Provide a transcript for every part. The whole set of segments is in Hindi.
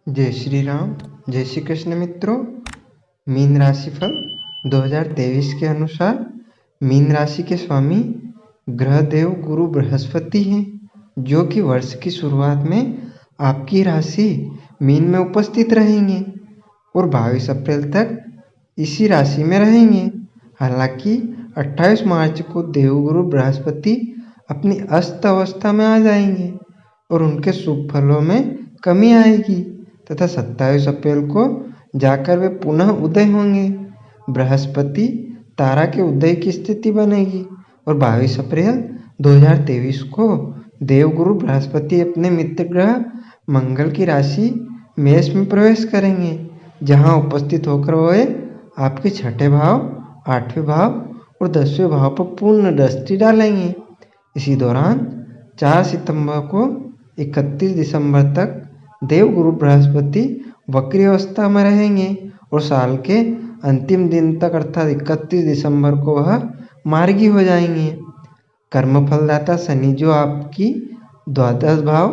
जय श्री राम, जय श्री कृष्ण मित्रों। मीन राशिफल 2023 के अनुसार मीन राशि के स्वामी ग्रह देव गुरु बृहस्पति हैं, जो कि वर्ष की शुरुआत में आपकी राशि मीन में उपस्थित रहेंगे और 22 अप्रैल तक इसी राशि में रहेंगे। हालांकि 28 मार्च को देवगुरु बृहस्पति अपनी अस्त अवस्था में आ जाएंगे और उनके शुभ फलों में कमी आएगी तथा 27 अप्रैल को जाकर वे पुनः उदय होंगे। बृहस्पति तारा के उदय की स्थिति बनेगी और 22 अप्रैल 2023 को देवगुरु बृहस्पति अपने मित्र ग्रह मंगल की राशि मेष में प्रवेश करेंगे, जहां उपस्थित होकर वे आपके छठे भाव, 8वें भाव और 10वें भाव पर पूर्ण दृष्टि डालेंगे। इसी दौरान 4 सितंबर को 31 दिसंबर तक देवगुरु बृहस्पति वक्री अवस्था में रहेंगे और साल के अंतिम दिन तक अर्थात 31 दिसंबर को वह मार्गी हो जाएंगे। कर्मफलदाता शनि, जो आपकी द्वादश भाव,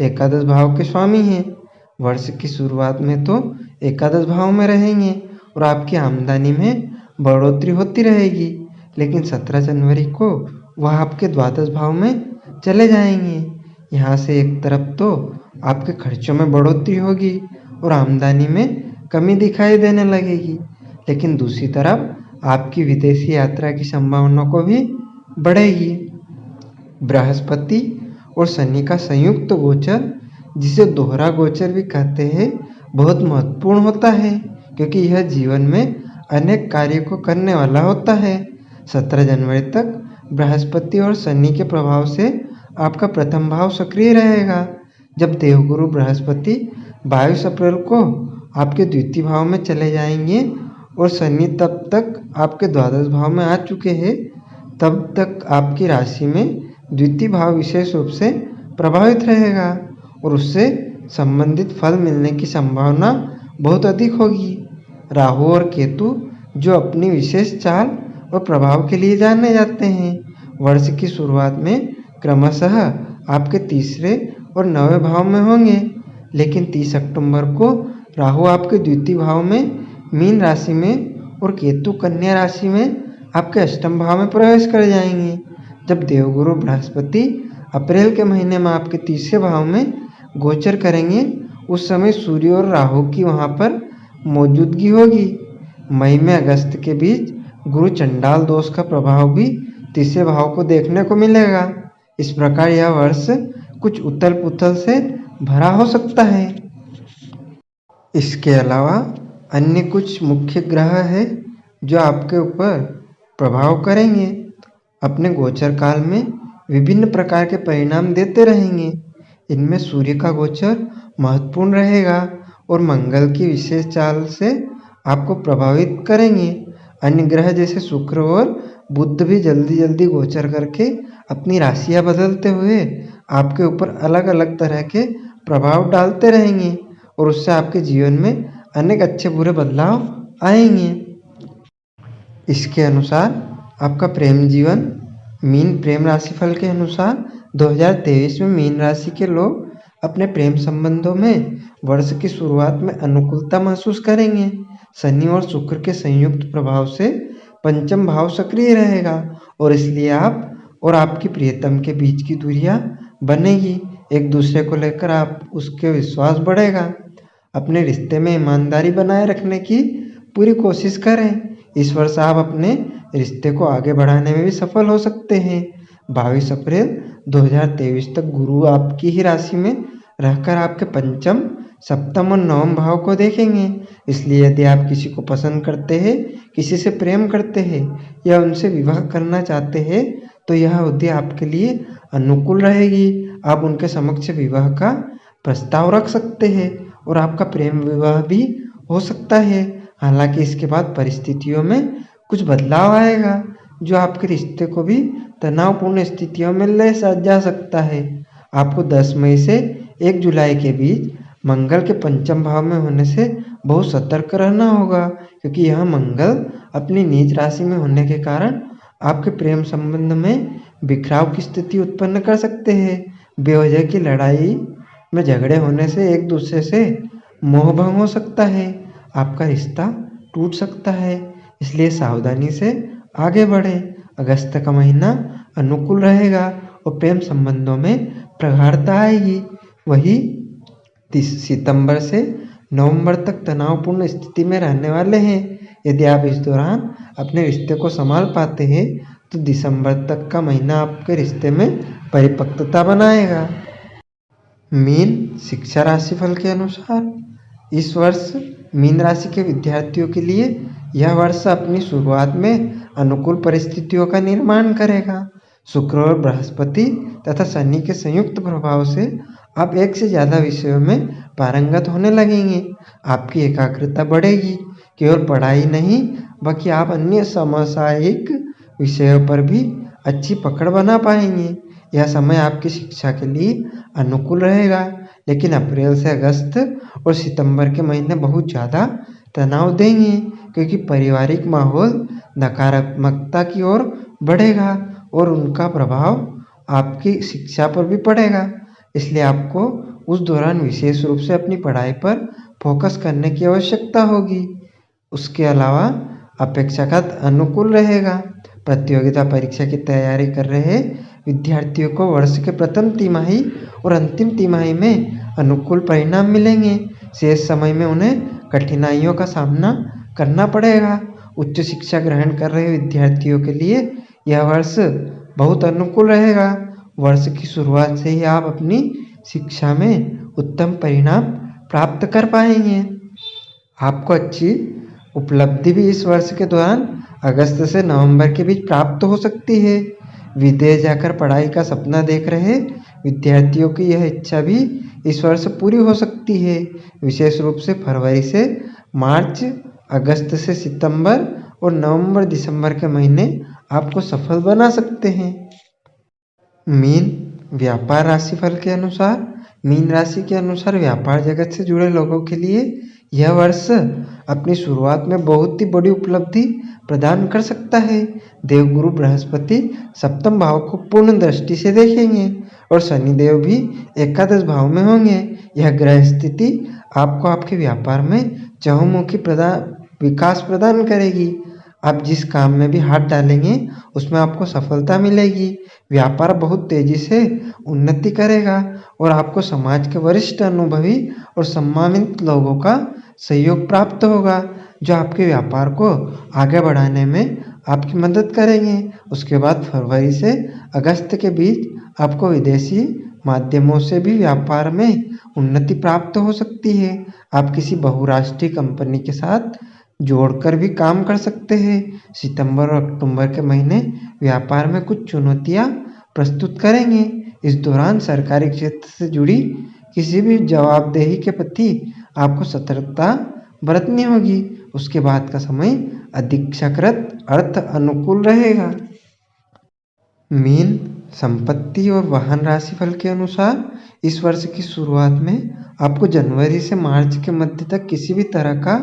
एकादश भाव के स्वामी हैं, वर्ष की शुरुआत में तो एकादश भाव में रहेंगे और आपकी आमदनी में बढ़ोतरी होती रहेगी, लेकिन 17 जनवरी को वह आपके द्वादश भाव में चले जाएंगे। यहाँ से एक तरफ तो आपके खर्चों में बढ़ोतरी होगी और आमदनी में कमी दिखाई देने लगेगी, लेकिन दूसरी तरफ आपकी विदेशी यात्रा की संभावना को भी बढ़ेगी। बृहस्पति और शनि का संयुक्त गोचर, जिसे दोहरा गोचर भी कहते हैं, बहुत महत्वपूर्ण होता है, क्योंकि यह जीवन में अनेक कार्यों को करने वाला होता है। 17 जनवरी तक बृहस्पति और शनि के प्रभाव से आपका प्रथम भाव सक्रिय रहेगा, जब देवगुरु बृहस्पति 22 अप्रैल को आपके द्वितीय भाव में चले जाएंगे और शनि तब तक आपके द्वादश भाव में आ चुके हैं। तब तक आपकी राशि में द्वितीय भाव विशेष रूप से प्रभावित रहेगा और उससे संबंधित फल मिलने की संभावना बहुत अधिक होगी। राहु और केतु, जो अपनी विशेष चाल और प्रभाव के लिए जाने जाते हैं, वर्ष की शुरुआत में क्रमशः आपके तीसरे और 9वें भाव में होंगे, लेकिन 30 अक्टूबर को राहु आपके द्वितीय भाव में मीन राशि में और केतु कन्या राशि में आपके अष्टम भाव में प्रवेश कर जाएंगे। जब देवगुरु बृहस्पति अप्रैल के महीने में आपके तीसरे भाव में गोचर करेंगे, उस समय सूर्य और राहु की वहां पर मौजूदगी होगी। मई में अगस्त के बीच गुरु चंडाल दोष का प्रभाव भी तीसरे भाव को देखने को मिलेगा। इस प्रकार यह वर्ष कुछ उथल पुथल से भरा हो सकता है। इसके अलावा अन्य कुछ मुख्य ग्रह है जो आपके ऊपर प्रभाव करेंगे। अपने गोचर काल में विभिन्न प्रकार के परिणाम देते रहेंगे। इनमें सूर्य का गोचर महत्वपूर्ण रहेगा और मंगल की विशेष चाल से आपको प्रभावित करेंगे। अन्य ग्रह जैसे शुक्र और बुध भी जल्दी जल्दी गोचर करके अपनी राशियां बदलते हुए आपके ऊपर अलग अलग तरह के प्रभाव डालते रहेंगे और उससे आपके जीवन में अनेक अच्छे बुरे बदलाव आएंगे। इसके अनुसार आपका प्रेम जीवन, मीन प्रेम राशिफल के अनुसार 2023 में मीन राशि के लोग अपने प्रेम संबंधों में वर्ष की शुरुआत में अनुकूलता महसूस करेंगे। शनि और शुक्र के संयुक्त प्रभाव से पंचम भाव सक्रिय रहेगा और इसलिए आप और आपकी प्रियतम के बीच की दूरियां बनेगी। एक दूसरे को लेकर आप उसके विश्वास बढ़ेगा। अपने रिश्ते में ईमानदारी बनाए रखने की पूरी कोशिश करें। इस वर्ष आप अपने रिश्ते को आगे बढ़ाने में भी सफल हो सकते हैं। 22 अप्रैल 2023 तक गुरु आपकी ही राशि में रहकर आपके पंचम, सप्तम और नवम भाव को देखेंगे। इसलिए यदि आप किसी को पसंद करते हैं, किसी से प्रेम करते हैं या उनसे विवाह करना चाहते हैं, तो यह अवधि आपके लिए अनुकूल रहेगी। आप उनके समक्ष विवाह का प्रस्ताव रख सकते हैं और आपका प्रेम विवाह भी हो सकता है। हालांकि इसके बाद परिस्थितियों में कुछ बदलाव आएगा, जो आपके रिश्ते को भी तनावपूर्ण स्थितियों में ले जा सकता है। आपको 10 मई से 1 जुलाई के बीच मंगल के पंचम भाव में होने से बहुत सतर्क रहना होगा, क्योंकि यह मंगल अपनी नीच राशि में होने के कारण आपके प्रेम संबंध में बिखराव की स्थिति उत्पन्न कर सकते हैं। बेवजह की लड़ाई में झगड़े होने से एक दूसरे से मोह भंग हो सकता है, आपका रिश्ता टूट सकता है, इसलिए सावधानी से आगे बढ़े। अगस्त का महीना अनुकूल रहेगा और प्रेम संबंधों में प्रगाढ़ता आएगी। वही 30 सितंबर से नवंबर तक तनावपूर्ण स्थिति में रहने वाले हैं। यदि आप इस दौरान अपने रिश्ते को संभाल पाते हैं तो दिसंबर तक का महीना आपके रिश्ते में परिपक्वता बनाएगा। मीन शिक्षा राशिफल के अनुसार इस वर्ष मीन राशि के विद्यार्थियों के लिए यह वर्ष अपनी शुरुआत में अनुकूल परिस्थितियों का निर्माण करेगा। शुक्र और बृहस्पति तथा शनि के संयुक्त प्रभाव से आप एक से ज़्यादा विषयों में पारंगत होने लगेंगे। आपकी एकाग्रता बढ़ेगी, केवल पढ़ाई नहीं बल्कि आप अन्य समसामयिक विषयों पर भी अच्छी पकड़ बना पाएंगे। यह समय आपकी शिक्षा के लिए अनुकूल रहेगा, लेकिन अप्रैल से अगस्त और सितंबर के महीने बहुत ज़्यादा तनाव देंगे, क्योंकि पारिवारिक माहौल नकारात्मकता की ओर बढ़ेगा और उनका प्रभाव आपकी शिक्षा पर भी पड़ेगा। इसलिए आपको उस दौरान विशेष रूप से अपनी पढ़ाई पर फोकस करने की आवश्यकता होगी। उसके अलावा अपेक्षाकृत अनुकूल रहेगा। प्रतियोगिता परीक्षा की तैयारी कर रहे विद्यार्थियों को वर्ष के प्रथम तिमाही और अंतिम तिमाही में अनुकूल परिणाम मिलेंगे। शेष समय में उन्हें कठिनाइयों का सामना करना पड़ेगा। उच्च शिक्षा ग्रहण कर रहे विद्यार्थियों के लिए यह वर्ष बहुत अनुकूल रहेगा। वर्ष की शुरुआत से ही आप अपनी शिक्षा में उत्तम परिणाम प्राप्त कर पाएंगे। आपको अच्छी उपलब्धि भी इस वर्ष के दौरान अगस्त से नवंबर के बीच प्राप्त हो सकती है। विदेश जाकर पढ़ाई का सपना देख रहे विद्यार्थियों की यह इच्छा भी इस वर्ष पूरी हो सकती है। विशेष रूप से फरवरी से मार्च, अगस्त से सितंबर और नवंबर दिसंबर के महीने आपको सफल बना सकते हैं। मीन व्यापार राशिफल के अनुसार मीन राशि के अनुसार व्यापार जगत से जुड़े लोगों के लिए यह वर्ष अपनी शुरुआत में बहुत ही बड़ी उपलब्धि प्रदान कर सकता है। देवगुरु बृहस्पति सप्तम भाव को पूर्ण दृष्टि से देखेंगे और शनिदेव भी एकादश भाव में होंगे। यह ग्रह स्थिति आपको आपके व्यापार में चहुमुखी विकास प्रदान करेगी। आप जिस काम में भी हाथ डालेंगे उसमें आपको सफलता मिलेगी। व्यापार बहुत तेजी से उन्नति करेगा और आपको समाज के वरिष्ठ, अनुभवी और सम्मानित लोगों का सहयोग प्राप्त होगा, जो आपके व्यापार को आगे बढ़ाने में आपकी मदद करेंगे। उसके बाद फरवरी से अगस्त के बीच आपको विदेशी माध्यमों से भी व्यापार में उन्नति प्राप्त हो सकती है। आप किसी बहुराष्ट्रीय कंपनी के साथ जोड़कर भी काम कर सकते हैं। सितंबर और अक्टूबर के महीने व्यापार में कुछ चुनौतियां प्रस्तुत करेंगे। इस दौरान सरकारी क्षेत्र से जुड़ी किसी भी जवाबदेही के प्रति आपको सतर्कता बरतनी होगी। उसके बाद का समय अपेक्षाकृत अर्थ अनुकूल रहेगा। मीन संपत्ति और वाहन राशिफल के अनुसार इस वर्ष की शुरुआत में आपको जनवरी से मार्च के मध्य तक किसी भी तरह का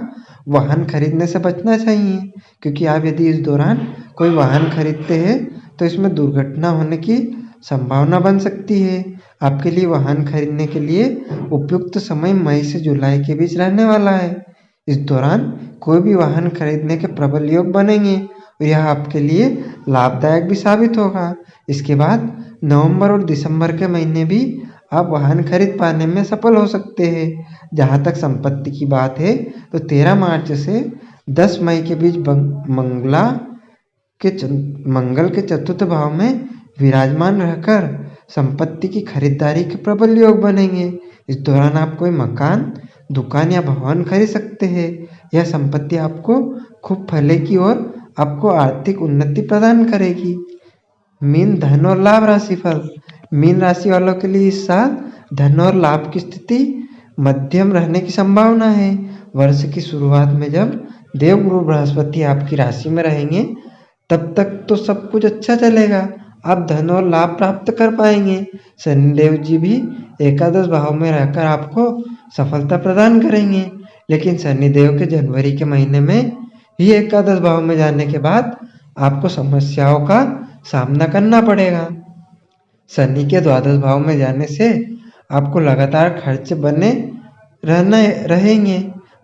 वाहन खरीदने से बचना चाहिए, क्योंकि आप यदि इस दौरान कोई वाहन खरीदते हैं तो इसमें दुर्घटना होने की संभावना बन सकती है। आपके लिए वाहन खरीदने के लिए उपयुक्त समय मई से जुलाई के बीच रहने वाला है। इस दौरान कोई भी वाहन खरीदने के प्रबल योग बनेंगे और यह आपके लिए लाभदायक भी साबित होगा। इसके बाद नवंबर और दिसंबर के महीने भी आप वाहन खरीद पाने में सफल हो सकते हैं। जहाँ तक संपत्ति की बात है तो 13 मार्च से 10 मई के बीच मंगल के चतुर्थ भाव में विराजमान रहकर संपत्ति की खरीदारी के प्रबल योग बनेंगे। इस दौरान आप कोई मकान, दुकान या भवन खरीद सकते हैं। यह संपत्ति आपको खूब फलेगी और आपको आर्थिक उन्नति प्रदान करेगी। मीन धन और लाभ राशिफल। मीन राशि वालों के लिए इस साल धन और लाभ की स्थिति मध्यम रहने की संभावना है। वर्ष की शुरुआत में जब देवगुरु बृहस्पति आपकी राशि में रहेंगे तब तक तो सब कुछ अच्छा चलेगा, आप धन और लाभ प्राप्त कर पाएंगे। शनिदेव जी भी एकादश भाव में रहकर आपको सफलता प्रदान करेंगे, लेकिन शनिदेव के जनवरी के महीने में ही एकादश भाव में जाने के बाद आपको समस्याओं का सामना करना पड़ेगा। शनि के द्वादश भाव में जाने से आपको लगातार खर्च बने रहेंगे।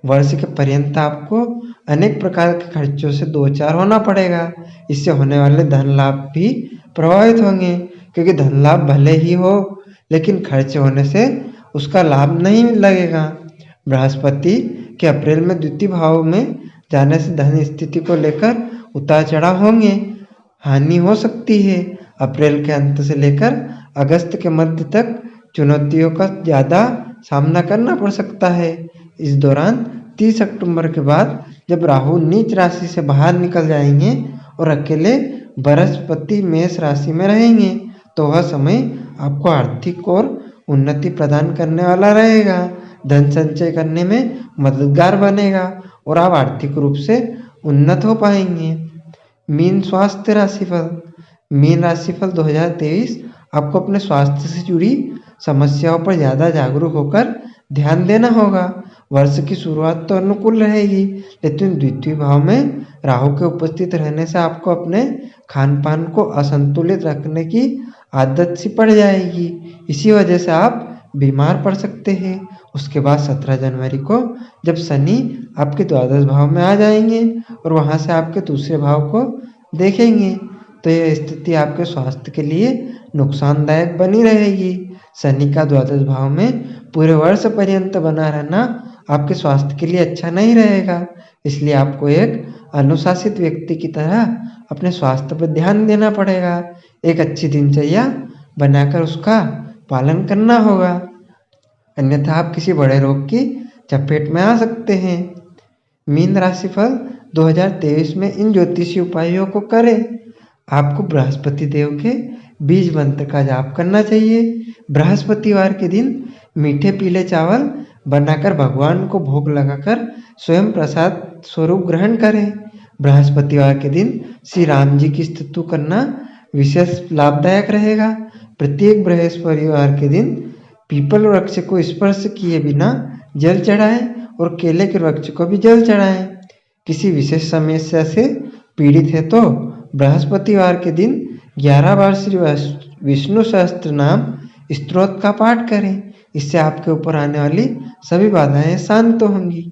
वर्ष के पर्यंत आपको अनेक प्रकार के खर्चों से दो चार होना पड़ेगा। इससे होने वाले धन लाभ भी प्रभावित होंगे, क्योंकि धन लाभ भले ही हो लेकिन खर्च होने से उसका लाभ नहीं लगेगा। बृहस्पति के अप्रैल में द्वितीय भाव में जाने से धन स्थिति को लेकर उतार चढ़ाव होंगे, हानि हो सकती है। अप्रैल के अंत से लेकर अगस्त के मध्य तक चुनौतियों का ज़्यादा सामना करना पड़ सकता है। इस दौरान 30 अक्टूबर के बाद जब राहु नीच राशि से बाहर निकल जाएंगे और अकेले बृहस्पति मेष राशि में रहेंगे, तो वह समय आपको आर्थिक और उन्नति प्रदान करने वाला रहेगा। धन संचय करने में मददगार बनेगा और आप आर्थिक रूप से उन्नत हो पाएंगे। मीन स्वास्थ्य राशिफल। मीन राशिफल 2023 आपको अपने स्वास्थ्य से जुड़ी समस्याओं पर ज़्यादा जागरूक होकर ध्यान देना होगा। वर्ष की शुरुआत तो अनुकूल रहेगी, लेकिन द्वितीय भाव में राहु के उपस्थित रहने से आपको अपने खान पान को असंतुलित रखने की आदत सी पड़ जाएगी। इसी वजह से आप बीमार पड़ सकते हैं। उसके बाद 17 जनवरी को जब शनि आपके द्वादश भाव में आ जाएंगे और वहां से आपके दूसरे भाव को देखेंगे, तो यह स्थिति आपके स्वास्थ्य के लिए नुकसानदायक बनी रहेगी। शनि का द्वादश भाव में पूरे वर्ष पर्यंत बना रहना आपके स्वास्थ्य के लिए अच्छा नहीं रहेगा। इसलिए आपको एक अनुशासित व्यक्ति की तरह अपने स्वास्थ्य पर ध्यान देना पड़ेगा। एक अच्छी दिनचर्या बनाकर उसका पालन करना होगा, अन्यथा आप किसी बड़े रोग की चपेट में आ सकते हैं। मीन राशिफल 2023 में इन ज्योतिषीय उपायों को करें। आपको बृहस्पति देव के बीज मंत्र का जाप करना चाहिए। बृहस्पतिवार के दिन मीठे पीले चावल बनाकर भगवान को भोग लगाकर स्वयं प्रसाद स्वरूप ग्रहण करें। बृहस्पतिवार के दिन श्री राम जी की स्तुति करना विशेष लाभदायक रहेगा। प्रत्येक बृहस्पतिवार के दिन पीपल वृक्ष को स्पर्श किए बिना जल चढ़ाएं और केले के वृक्ष को भी जल चढ़ाएं। किसी विशेष समस्या से पीड़ित है तो बृहस्पतिवार के दिन 11 बार श्री विष्णु सहस्त्र नाम स्तोत्र का पाठ करें। इससे आपके ऊपर आने वाली सभी बाधाएं शांत होंगी।